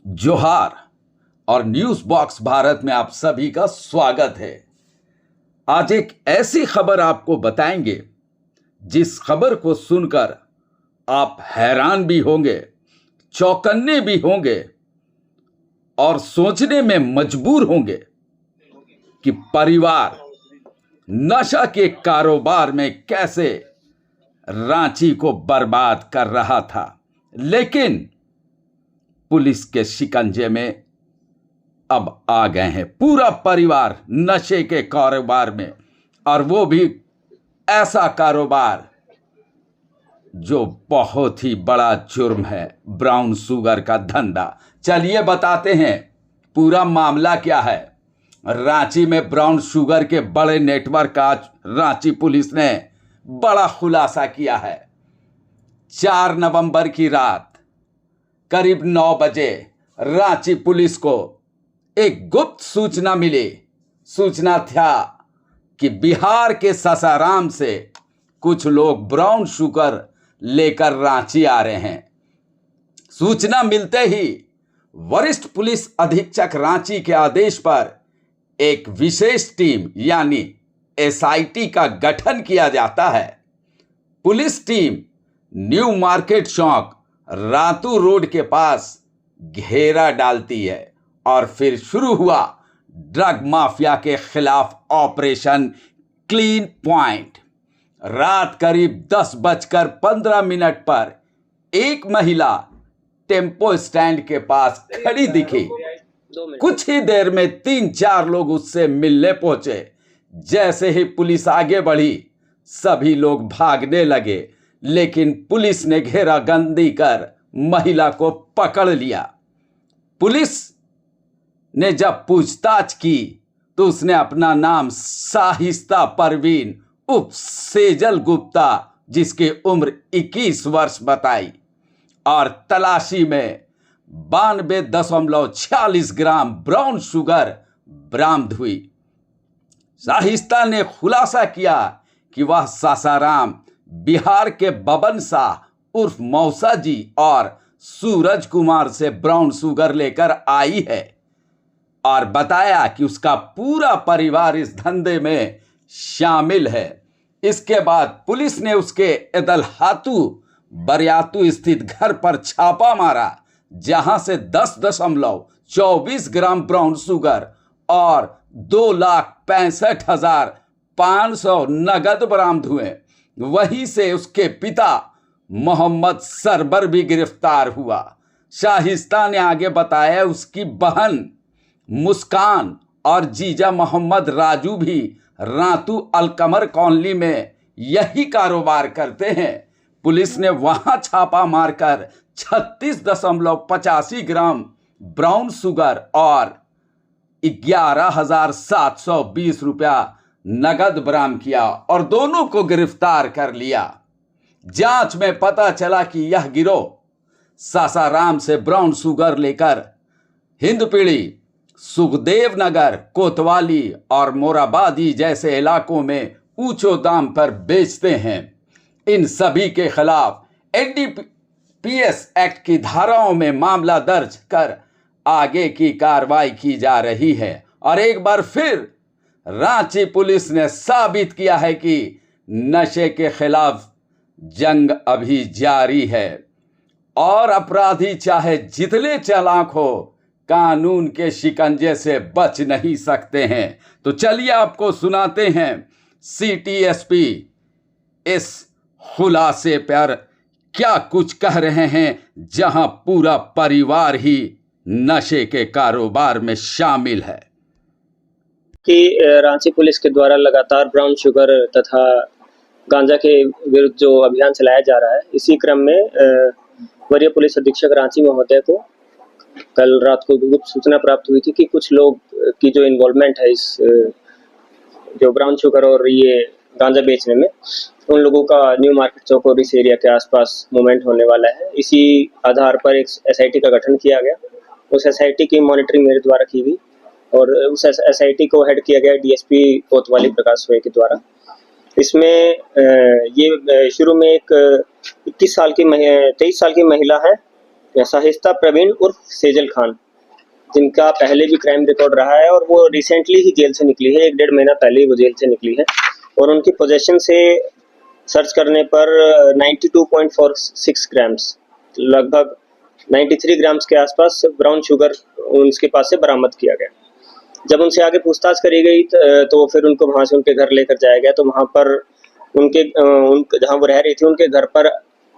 जोहार और news box Bharat में आप सभी का स्वागत है। आज एक ऐसी खबर आपको बताएंगे जिस खबर को सुनकर आप हैरान भी होंगे, चौकन्ने भी होंगे और सोचने में मजबूर होंगे कि परिवार नशा के कारोबार में कैसे रांची को बर्बाद कर रहा था, लेकिन पुलिस के शिकंजे में अब आ गए हैं पूरा परिवार नशे के कारोबार में, और वो भी ऐसा कारोबार जो बहुत ही बड़ा जुर्म है, ब्राउन शुगर का धंधा। चलिए बताते हैं पूरा मामला क्या है। रांची में ब्राउन शुगर के बड़े नेटवर्क का रांची पुलिस ने बड़ा खुलासा किया है। 4 नवंबर की रात करीब 9 बजे रांची पुलिस को एक गुप्त सूचना मिली। सूचना था कि बिहार के सासाराम से कुछ लोग ब्राउन शुगर लेकर रांची आ रहे हैं। सूचना मिलते ही वरिष्ठ पुलिस अधीक्षक रांची के आदेश पर एक विशेष टीम यानी एसआईटी का गठन किया जाता है। पुलिस टीम न्यू मार्केट चौक रातू रोड के पास घेरा डालती है और फिर शुरू हुआ ड्रग माफिया के खिलाफ ऑपरेशन क्लीन पॉइंट। रात करीब 10:15 पर एक महिला टेम्पो स्टैंड के पास खड़ी दिखी। कुछ ही देर में 3-4 लोग उससे मिलने पहुंचे। जैसे ही पुलिस आगे बढ़ी सभी लोग भागने लगे, लेकिन पुलिस ने घेराबंदी कर महिला को पकड़ लिया। पुलिस ने जब पूछताछ की तो उसने अपना नाम शाहिस्ता परवीन उर्फ सेजल गुप्ता, जिसकी उम्र 21 वर्ष बताई, और तलाशी में 92.46 ग्राम ब्राउन शुगर बरामद हुई। शाहिस्ता ने खुलासा किया कि वह सासाराम बिहार के बबन शाह उर्फ मौसा जी और सूरज कुमार से ब्राउन शुगर लेकर आई है, और बताया कि उसका पूरा परिवार इस धंधे में शामिल है। इसके बाद पुलिस ने उसके एदलहातू बरियातू स्थित घर पर छापा मारा, जहां से 10.24 ग्राम ब्राउन शुगर और 2,65,500 नगद बरामद हुए। वहीं से उसके पिता मोहम्मद सरबर भी गिरफ्तार हुआ। शाहिस्ता ने आगे बताया उसकी बहन मुस्कान और जीजा मोहम्मद राजू भी रातू अलकमर कॉलोनी में यही कारोबार करते हैं। पुलिस ने वहां छापा मारकर 36.85 ग्राम ब्राउन शुगर और 11,720 रुपया नगद बरामद किया और दोनों को गिरफ्तार कर लिया। जांच में पता चला कि यह गिरोह सासाराम से ब्राउन शुगर लेकर हिंदपीढ़ी, सुखदेव नगर, कोतवाली और मोराबादी जैसे इलाकों में ऊंचो दाम पर बेचते हैं। इन सभी के खिलाफ एनडीपीएस एक्ट की धाराओं में मामला दर्ज कर आगे की कार्रवाई की जा रही है। और एक बार फिर रांची पुलिस ने साबित किया है कि नशे के खिलाफ जंग अभी जारी है और अपराधी चाहे जितने चालाक हो, कानून के शिकंजे से बच नहीं सकते हैं। तो चलिए आपको सुनाते हैं सिटी एसपी इस खुलासे पर क्या कुछ कह रहे हैं, जहां पूरा परिवार ही नशे के कारोबार में शामिल है। कि रांची पुलिस के द्वारा लगातार ब्राउन शुगर तथा गांजा के विरुद्ध जो अभियान चलाया जा रहा है, इसी क्रम में वरीय पुलिस अधीक्षक रांची महोदय को कल रात को गुप्त सूचना प्राप्त हुई थी कि कुछ लोग की जो इन्वॉल्वमेंट है इस जो ब्राउन शुगर और ये गांजा बेचने में, उन लोगों का न्यू मार्केट चौक और इस एरिया के आसपास मूवमेंट होने वाला है। इसी आधार पर एक एसआईटी का गठन किया गया। उस एसआईटी की मॉनिटरिंग मेरे द्वारा की गई और उस एसआईटी को हेड किया गया डीएसपी कोतवाली प्रकाश सोय के द्वारा। इसमें ये शुरू में एक 23 साल की महिला है शाहिस्ता प्रवीण उर्फ सेजल खान, जिनका पहले भी क्राइम रिकॉर्ड रहा है और वो रिसेंटली ही जेल से निकली है, 1-1.5 महीना पहले ही वो जेल से निकली है। और उनकी पोजेशन से सर्च करने पर 92.46 ग्राम्स, लगभग 93 ग्राम्स के आसपास ब्राउन शुगर उनके पास से बरामद किया गया। जब उनसे आगे पूछताछ करी गई तो फिर उनको वहाँ से उनके घर लेकर जाया गया। तो वहाँ पर उनके जहाँ वो रह रही थी उनके घर पर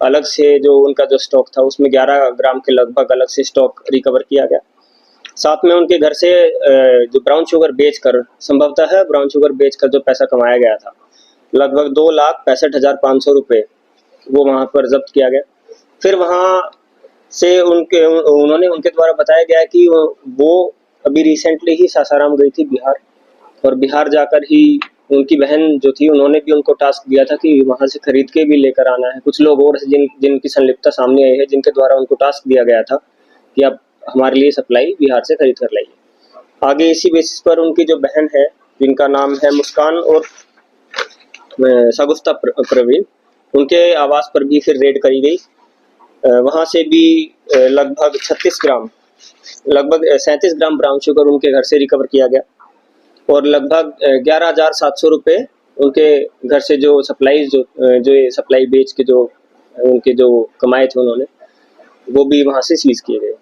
अलग से जो उनका जो स्टॉक था उसमें 11 ग्राम के लगभग अलग से स्टॉक रिकवर किया गया। साथ में उनके घर से जो ब्राउन शुगर बेचकर, संभवतः ब्राउन शुगर बेचकर जो पैसा कमाया गया था, लगभग 2,65,500 रुपये वो वहाँ पर जब्त किया गया। फिर वहाँ से उन्होंने उनके द्वारा बताया गया कि वो अभी रिसेंटली ही सासाराम गई थी बिहार, और बिहार जाकर ही उनकी बहन जो थी उन्होंने भी उनको टास्क दिया था कि वहाँ से खरीद के भी लेकर आना है। कुछ लोग और जिनकी संलिप्तता सामने आई है, जिनके द्वारा उनको टास्क दिया गया था कि आप हमारे लिए सप्लाई बिहार से खरीद कर लाइए। आगे इसी बेसिस पर उनकी जो बहन है, जिनका नाम है मुस्कान और शगुफ्ता प्रवीण, उनके आवास पर भी फिर रेड करी गई। वहाँ से भी लगभग 36 ग्राम, लगभग 37 ग्राम ब्राउन शुगर उनके घर से रिकवर किया गया और लगभग 11,700 रुपये उनके घर से जो सप्लाई बेच के जो उनके जो कमाए थे उन्होंने, वो भी वहाँ से सीज किए गए।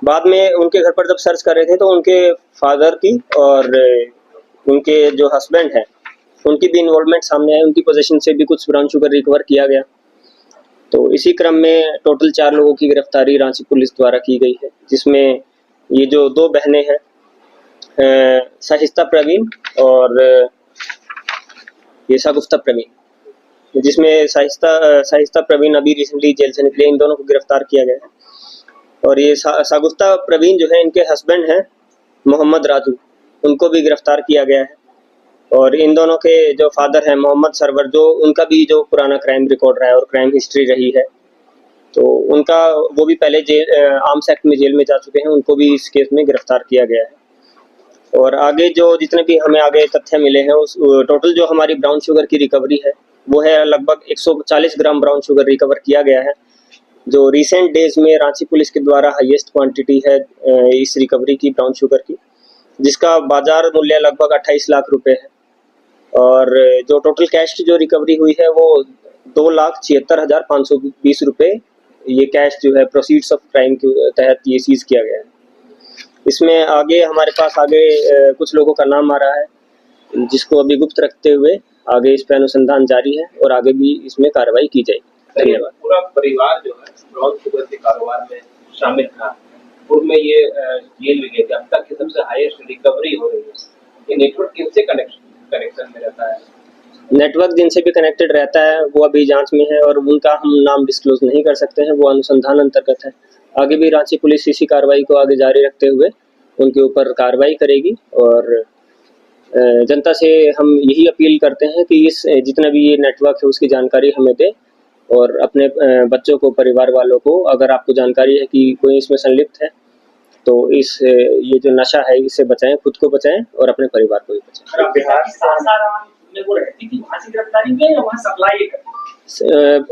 बाद में उनके घर पर जब सर्च कर रहे थे तो उनके फादर की और उनके जो हस्बैंड हैं उनकी भी इन्वॉल्वमेंट सामने आई। उनकी पोजीशन से भी कुछ ब्राउन शुगर रिकवर किया गया। तो इसी क्रम में टोटल 4 लोगों की गिरफ्तारी रांची पुलिस द्वारा की गई है, जिसमें ये जो 2 बहनें हैं, शाहिस्ता प्रवीण और ये शगुफ्ता प्रवीण, जिसमें शाहिस्ता प्रवीण अभी रिसेंटली जेल से निकले, इन दोनों को गिरफ्तार किया गया है। और ये शगुफ्ता प्रवीण जो है, इनके हस्बैंड हैं मोहम्मद राजू, उनको भी गिरफ्तार किया गया है। और इन दोनों के जो फादर हैं मोहम्मद सरवर, जो उनका भी जो पुराना क्राइम रिकॉर्ड रहा है और क्राइम हिस्ट्री रही है, तो उनका वो भी पहले आर्म्स एक्ट में जेल में जा चुके हैं, उनको भी इस केस में गिरफ्तार किया गया है। और आगे जो जितने भी हमें आगे तथ्य मिले हैं, उस टोटल जो हमारी ब्राउन शुगर की रिकवरी है वो है लगभग 140 ग्राम ब्राउन शुगर रिकवर किया गया है, जो रिसेंट डेज में रांची पुलिस के द्वारा हाईएस्ट क्वांटिटी है इस रिकवरी की ब्राउन शुगर की, जिसका बाजार मूल्य लगभग 28 लाख रुपए है। और जो टोटल कैश की जो रिकवरी हुई है वो 2,76,520 रुपये, ये कैश जो है प्रोसीड्स ऑफ क्राइम के तहत ये सीज किया गया है। इसमें आगे हमारे पास कुछ लोगों का नाम आ रहा है, जिसको अभी गुप्त रखते हुए आगे इस पर अनुसंधान जारी है और आगे भी इसमें कार्रवाई की जाएगी। धन्यवाद। पूरा परिवार जो है ब्राउन शुगर के कारोबार में शामिल था, पूर्व में ये जेल में गए थे, अब तक की सबसे हाईएस्ट रिकवरी हो रही है। ये नेटवर्क किससे कनेक्शन में रहता है? नेटवर्क जिनसे भी कनेक्टेड रहता है वो अभी जांच में है और उनका हम नाम डिस्क्लोज नहीं कर सकते हैं, वो अनुसंधान अंतर्गत है। आगे भी रांची पुलिस इसी कार्रवाई को आगे जारी रखते हुए उनके ऊपर कार्रवाई करेगी। और जनता से हम यही अपील करते हैं कि इस जितना भी ये नेटवर्क है उसकी जानकारी हमें दे, और अपने बच्चों को, परिवार वालों को, अगर आपको जानकारी है कि कोई इसमें संलिप्त है तो ये जो नशा है इससे बचाएं, खुद को बचाएं और अपने परिवार को भी बचाएं। बिहार सासाराम में वो रहती थी, वहाँ से गिरफ्तारी हुई या वहाँ सप्लाई करती?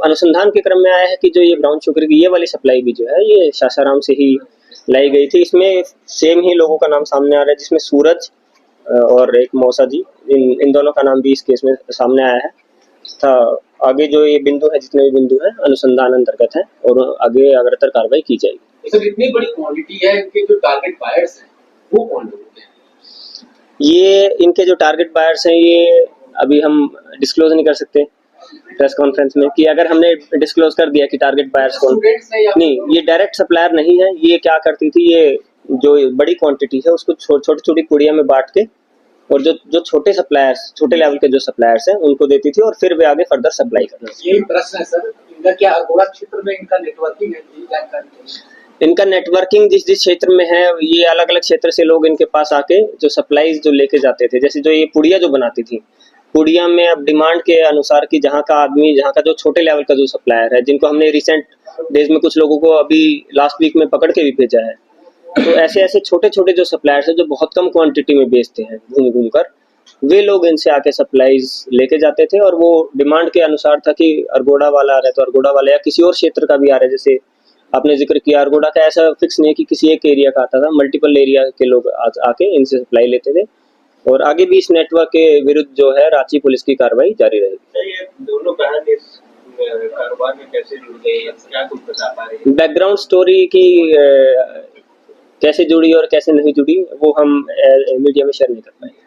अनुसंधान के क्रम में आया है कि जो ये ब्राउन शुगर की ये वाली सप्लाई भी जो है ये सासाराम से ही लाई गई थी। इसमें सेम ही लोगों का नाम सामने आ रहा है, जिसमें सूरज और एक मौसा जी, इन दोनों का नाम भी इस केस में सामने आया है। आगे जो ये बिंदु है, जितने भी बिंदु हैं, अनुसंधान अंतर्गत है और आगे अग्रतर कार्रवाई की जाएगी। सर, इतनी बड़ी क्वांटिटी है, इनके जो टारगेट बायर्स हैं वो कौन लोग हैं? ये इनके जो टारगेट बायर्स हैं ये अभी हम डिस्क्लोज नहीं कर सकते प्रेस कॉन्फ्रेंस में, कि अगर हमने डिस्क्लोज कर दिया कि टारगेट बायर्स कौन, नहीं, ये डायरेक्ट सप्लायर नहीं है। ये क्या करती थी, ये जो बड़ी क्वांटिटी है उसको छोटी छोटी पुड़िया में बांट के, और जो छोटे सप्लायर्स, छोटे लेवल के जो सप्लायर्स हैं उनको देती थी और फिर वे आगे फर्दर सप्लाई करती थी। यही प्रश्न है सर, इनका क्या अगोड़ा क्षेत्र में इनका नेटवर्किंग है? जानकारी इनका नेटवर्किंग जिस क्षेत्र में है, ये अलग अलग क्षेत्र से लोग इनके पास आके जो सप्लाईज जो लेके जाते थे, जैसे जो ये पुड़िया जो बनाती थी, पुड़िया में अब डिमांड के अनुसार कि जहाँ का जो छोटे लेवल का जो सप्लायर है, जिनको हमने रिसेंट डेज में कुछ लोगों को अभी लास्ट वीक में पकड़ के भी भेजा है, तो ऐसे छोटे छोटे जो सप्लायर्स हैं जो बहुत कम क्वांटिटी में बेचते हैं घूम घूम कर, वे लोग इनसे आके सप्लाईज लेके जाते थे। और वो डिमांड के अनुसार था कि अरगोड़ा वाला आ रहा है तो अरगोड़ा वाला, या किसी और क्षेत्र का भी आ रहा है, जैसे आपने जिक्र किया आरगोड़ा का, ऐसा फिक्स नहीं है कि किसी एक एरिया का आता था, मल्टीपल एरिया के लोग आके इनसे सप्लाई लेते थे और आगे भी इस नेटवर्क के विरुद्ध जो है रांची पुलिस की कार्रवाई जारी रहेगी। ये दोनों बहन इस कारोबार में कैसे जुड़ गई है, क्या कुछ बता पा रही है? बैकग्राउंड स्टोरी की कैसे जुड़ी और कैसे नहीं जुड़ी वो हम मीडिया में शेयर नहीं कर पाएंगे।